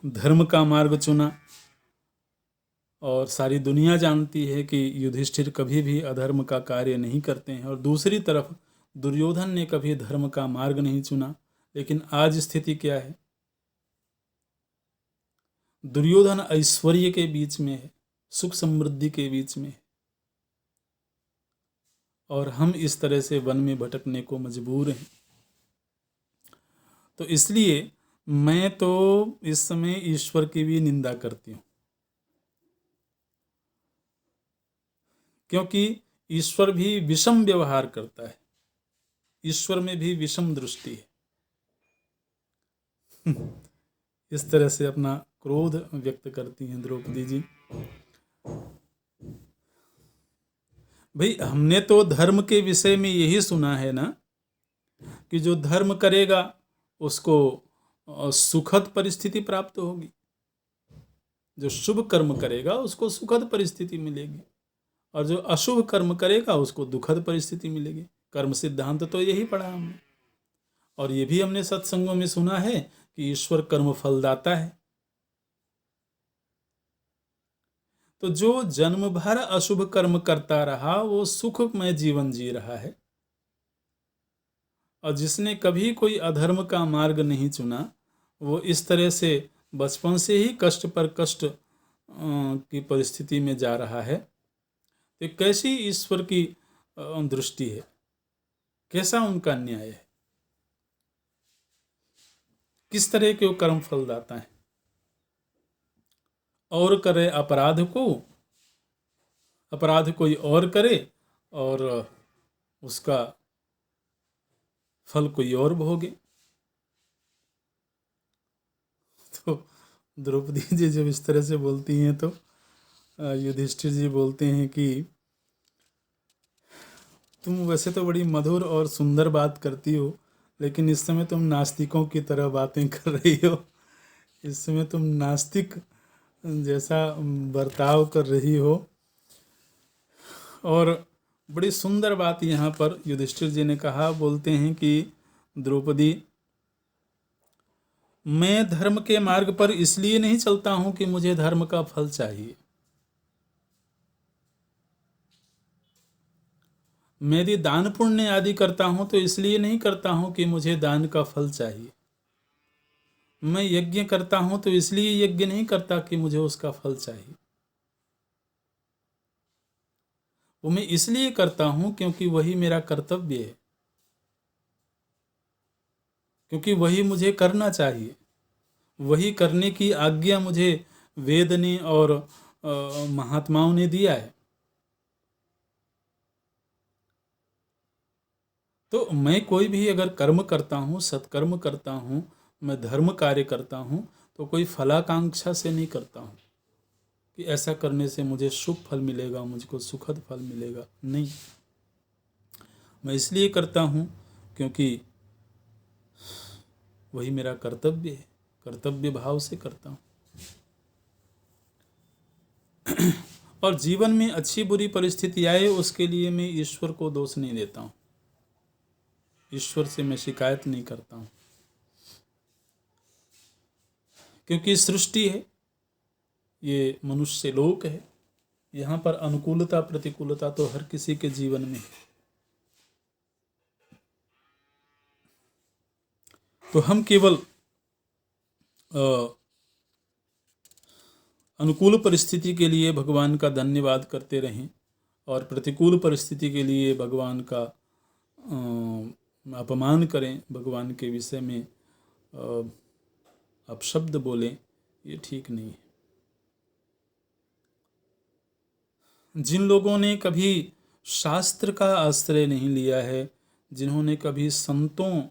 धर्म का मार्ग चुना, और सारी दुनिया जानती है कि युधिष्ठिर कभी भी अधर्म का कार्य नहीं करते हैं, और दूसरी तरफ दुर्योधन ने कभी धर्म का मार्ग नहीं चुना। लेकिन आज स्थिति क्या है? दुर्योधन ऐश्वर्य के बीच में है, सुख समृद्धि के बीच में है, और हम इस तरह से वन में भटकने को मजबूर हैं। तो इसलिए मैं तो इस समय ईश्वर की भी निंदा करती हूँ, क्योंकि ईश्वर भी विषम व्यवहार करता है, ईश्वर में भी विषम दृष्टि है। इस तरह से अपना क्रोध व्यक्त करती हैं द्रौपदी जी। भाई, हमने तो धर्म के विषय में यही सुना है ना कि जो धर्म करेगा उसको सुखद परिस्थिति प्राप्त होगी, जो शुभ कर्म करेगा उसको सुखद परिस्थिति मिलेगी, और जो अशुभ कर्म करेगा उसको दुखद परिस्थिति मिलेगी। कर्म सिद्धांत तो यही पढ़ा हमने, और ये भी हमने सत्संगों में सुना है कि ईश्वर कर्म फलदाता है। तो जो जन्म भर अशुभ कर्म करता रहा वो सुखमय जीवन जी रहा है, और जिसने कभी कोई अधर्म का मार्ग नहीं चुना वो इस तरह से बचपन से ही कष्ट पर कष्ट की परिस्थिति में जा रहा है। तो कैसी ईश्वर की दृष्टि है, कैसा उनका न्याय है, किस तरह के वो कर्म फलदाता है। और करे अपराध कोई और करे और उसका फल कोई और भोगे। तो द्रौपदी जी जब इस तरह से बोलती हैं तो युधिष्ठिर जी बोलते हैं कि तुम वैसे तो बड़ी मधुर और सुंदर बात करती हो, लेकिन इस समय तुम नास्तिकों की तरह बातें कर रही हो। इस समय तुम नास्तिक जैसा बर्ताव कर रही हो। और बड़ी सुंदर बात यहाँ पर युधिष्ठिर जी ने कहा, बोलते हैं कि द्रौपदी, मैं धर्म के मार्ग पर इसलिए नहीं चलता हूं कि मुझे धर्म का फल चाहिए। मैं यदि दान पुण्य आदि करता हूं तो इसलिए नहीं करता हूं कि मुझे दान का फल चाहिए। मैं यज्ञ करता हूं तो इसलिए यज्ञ नहीं करता कि मुझे उसका फल चाहिए। वो मैं इसलिए करता हूं क्योंकि वही मेरा कर्तव्य है, क्योंकि वही मुझे करना चाहिए, वही करने की आज्ञा मुझे वेद ने और महात्माओं ने दिया है। तो मैं कोई भी अगर कर्म करता हूँ, सत्कर्म करता हूँ, मैं धर्म कार्य करता हूँ, तो कोई फलाकांक्षा से नहीं करता हूँ कि ऐसा करने से मुझे शुभ फल मिलेगा, मुझको सुखद फल मिलेगा। नहीं, मैं इसलिए करता हूँ क्योंकि वही मेरा कर्तव्य है, कर्तव्य भाव से करता हूँ। और जीवन में अच्छी बुरी परिस्थिति आए उसके लिए मैं ईश्वर को दोष नहीं देता हूँ, ईश्वर से मैं शिकायत नहीं करता हूँ, क्योंकि सृष्टि है, ये मनुष्य लोक है, यहाँ पर अनुकूलता प्रतिकूलता तो हर किसी के जीवन में है। तो हम केवल अनुकूल परिस्थिति के लिए भगवान का धन्यवाद करते रहें और प्रतिकूल परिस्थिति के लिए भगवान का अपमान करें, भगवान के विषय में अपशब्द बोलें, ये ठीक नहीं है। जिन लोगों ने कभी शास्त्र का आश्रय नहीं लिया है, जिन्होंने कभी संतों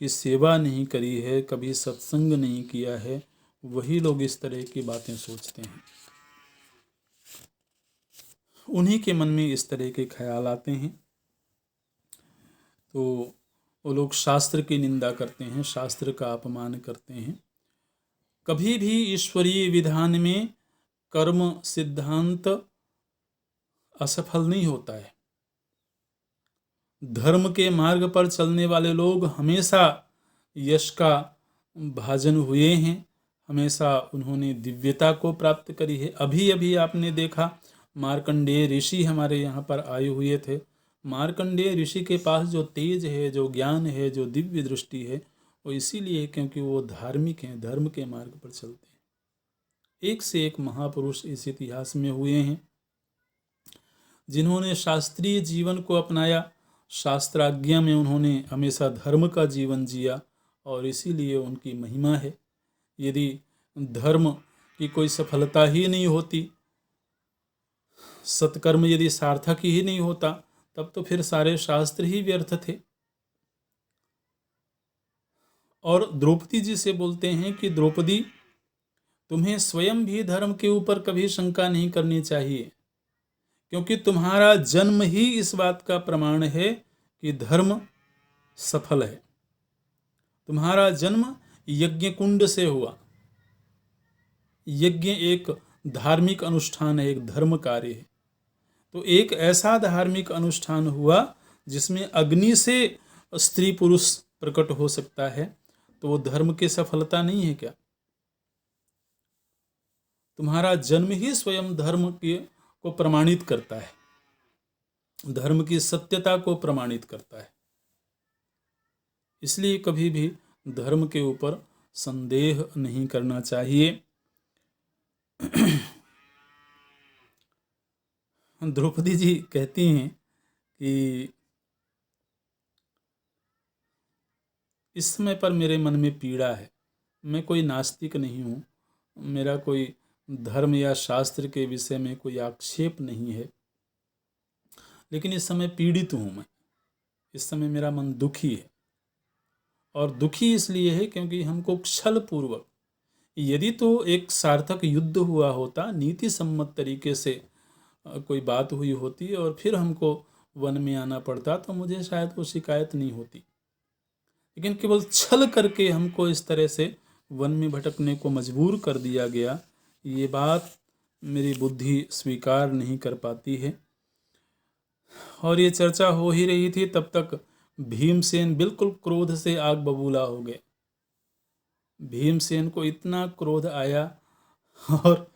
की सेवा नहीं करी है, कभी सत्संग नहीं किया है, वही लोग इस तरह की बातें सोचते हैं। उन्हीं के मन में इस तरह के ख्याल आते हैं। तो वो लोग शास्त्र की निंदा करते हैं, शास्त्र का अपमान करते हैं। कभी भी ईश्वरीय विधान में कर्म सिद्धांत असफल नहीं होता है। धर्म के मार्ग पर चलने वाले लोग हमेशा यश का भाजन हुए हैं, हमेशा उन्होंने दिव्यता को प्राप्त करी है। अभी अभी आपने देखा मार्कंडेय ऋषि हमारे यहाँ पर आए हुए थे। मार्कंडेय ऋषि के पास जो तेज है, जो ज्ञान है, जो दिव्य दृष्टि है, वो इसीलिए क्योंकि वो धार्मिक हैं, धर्म के मार्ग पर चलते हैं। एक से एक महापुरुष इस इतिहास में हुए हैं जिन्होंने शास्त्रीय जीवन को अपनाया, शास्त्राज्ञा में उन्होंने हमेशा धर्म का जीवन जिया और इसीलिए उनकी महिमा है। यदि धर्म की कोई सफलता ही नहीं होती, सत्कर्म यदि सार्थक ही नहीं होता, तब तो फिर सारे शास्त्र ही व्यर्थ थे। और द्रौपदी जी से बोलते हैं कि द्रौपदी, तुम्हें स्वयं भी धर्म के ऊपर कभी शंका नहीं करनी चाहिए, क्योंकि तुम्हारा जन्म ही इस बात का प्रमाण है कि धर्म सफल है। तुम्हारा जन्म यज्ञ कुंड से हुआ। यज्ञ एक धार्मिक अनुष्ठान है, एक धर्म कार्य है। तो एक ऐसा धार्मिक अनुष्ठान हुआ जिसमें अग्नि से स्त्री पुरुष प्रकट हो सकता है, तो वो धर्म की सफलता नहीं है क्या? तुम्हारा जन्म ही स्वयं धर्म को प्रमाणित करता है, धर्म की सत्यता को प्रमाणित करता है। इसलिए कभी भी धर्म के ऊपर संदेह नहीं करना चाहिए। द्रौपदी जी कहती हैं कि इस समय पर मेरे मन में पीड़ा है, मैं कोई नास्तिक नहीं हूँ, मेरा कोई धर्म या शास्त्र के विषय में कोई आक्षेप नहीं है, लेकिन इस समय पीड़ित हूँ मैं, इस समय मेरा मन दुखी है। और दुखी इसलिए है क्योंकि हमको छल पूर्वक, यदि तो एक सार्थक युद्ध हुआ होता, नीति सम्मत तरीके से कोई बात हुई होती और फिर हमको वन में आना पड़ता, तो मुझे शायद वो शिकायत नहीं होती। लेकिन केवल छल करके हमको इस तरह से वन में भटकने को मजबूर कर दिया गया, ये बात मेरी बुद्धि स्वीकार नहीं कर पाती है। और ये चर्चा हो ही रही थी, तब तक भीमसेन बिल्कुल क्रोध से आग बबूला हो गए। भीमसेन को इतना क्रोध आया और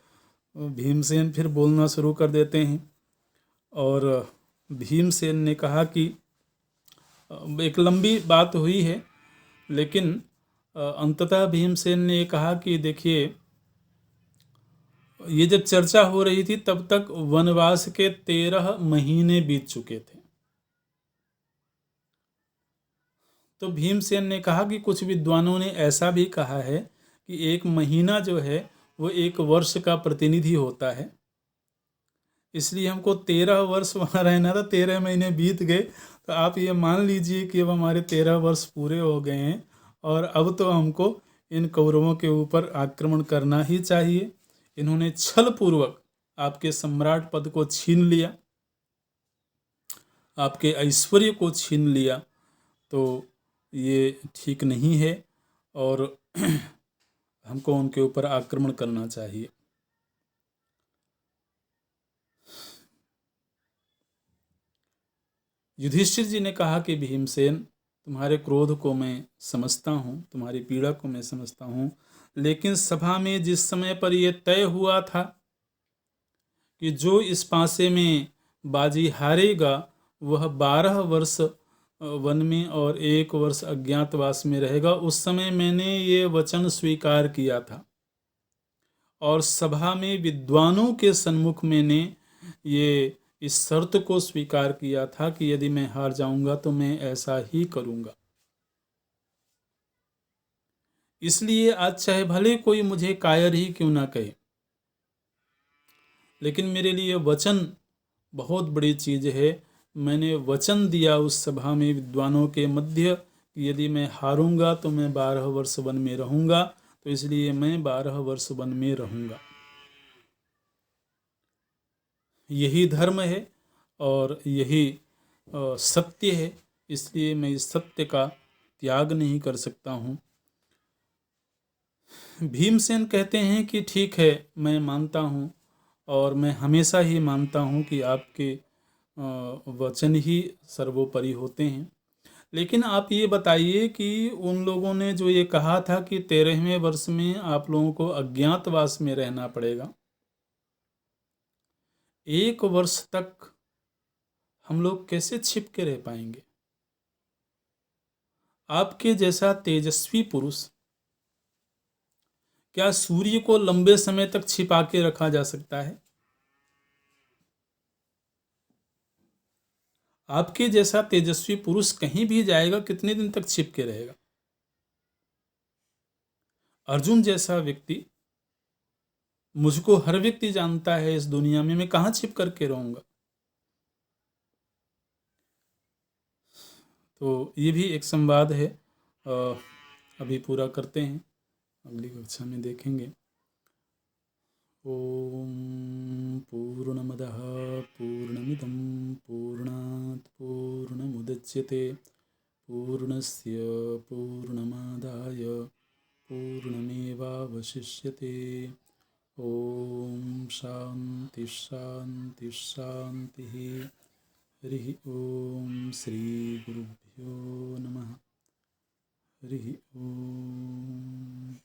भीमसेन फिर बोलना शुरू कर देते हैं। और भीमसेन ने कहा कि एक लंबी बात हुई है, लेकिन अंततः भीमसेन ने ये कहा कि देखिए, ये जब चर्चा हो रही थी तब तक वनवास के 13 महीने बीत चुके थे। तो भीमसेन ने कहा कि कुछ विद्वानों ने ऐसा भी कहा है कि एक महीना जो है वो एक वर्ष का प्रतिनिधि होता है, इसलिए हमको 13 वर्ष वहाँ रहना था। 13 महीने बीत गए, तो आप ये मान लीजिए कि अब हमारे 13 वर्ष पूरे हो गए हैं और अब तो हमको इन कौरवों के ऊपर आक्रमण करना ही चाहिए। इन्होंने छल पूर्वक आपके सम्राट पद को छीन लिया, आपके ऐश्वर्य को छीन लिया, तो ये ठीक नहीं है और हमको उनके ऊपर आक्रमण करना चाहिए। युधिष्ठिर जी ने कहा कि भीमसेन, तुम्हारे क्रोध को मैं समझता हूँ, तुम्हारी पीड़ा को मैं समझता हूँ, लेकिन सभा में जिस समय पर यह तय हुआ था कि जो इस पासे में बाजी हारेगा वह 12 वर्ष वन में और 1 वर्ष अज्ञातवास में रहेगा, उस समय मैंने ये वचन स्वीकार किया था और सभा में विद्वानों के सन्मुख मैंने ये इस शर्त को स्वीकार किया था कि यदि मैं हार जाऊंगा तो मैं ऐसा ही करूंगा। इसलिए आज चाहे भले कोई मुझे कायर ही क्यों ना कहे, लेकिन मेरे लिए वचन बहुत बड़ी चीज है। मैंने वचन दिया उस सभा में विद्वानों के मध्य कि यदि मैं हारूंगा तो मैं 12 वर्ष वन में रहूंगा, तो इसलिए मैं 12 वर्ष वन में रहूंगा। यही धर्म है और यही सत्य है, इसलिए मैं इस सत्य का त्याग नहीं कर सकता हूँ। भीमसेन कहते हैं कि ठीक है, मैं मानता हूँ और मैं हमेशा ही मानता हूँ कि आपके वचन ही सर्वोपरि होते हैं। लेकिन आप ये बताइए कि उन लोगों ने जो ये कहा था कि 13वें वर्ष में आप लोगों को अज्ञातवास में रहना पड़ेगा, 1 वर्ष तक हम लोग कैसे छिप के रह पाएंगे? आपके जैसा तेजस्वी पुरुष, क्या सूर्य को लंबे समय तक छिपा के रखा जा सकता है? आपके जैसा तेजस्वी पुरुष कहीं भी जाएगा, कितने दिन तक छिप के रहेगा? अर्जुन जैसा व्यक्ति, मुझको हर व्यक्ति जानता है इस दुनिया में, मैं कहाँ छिप करके रहूंगा? तो ये भी एक संवाद है, अभी पूरा करते हैं, अगली कक्षा में देखेंगे। ओम पूर्णमदः पूर्णमिदं पूर्णात् पूर्णमुदच्यते पूर्णस्य पूर्णमादाय पूर्णमेवावशिष्यते। ओम शांति शांति शांति। हरि ओम श्री गुरुभ्यो नमः। हरि ओम।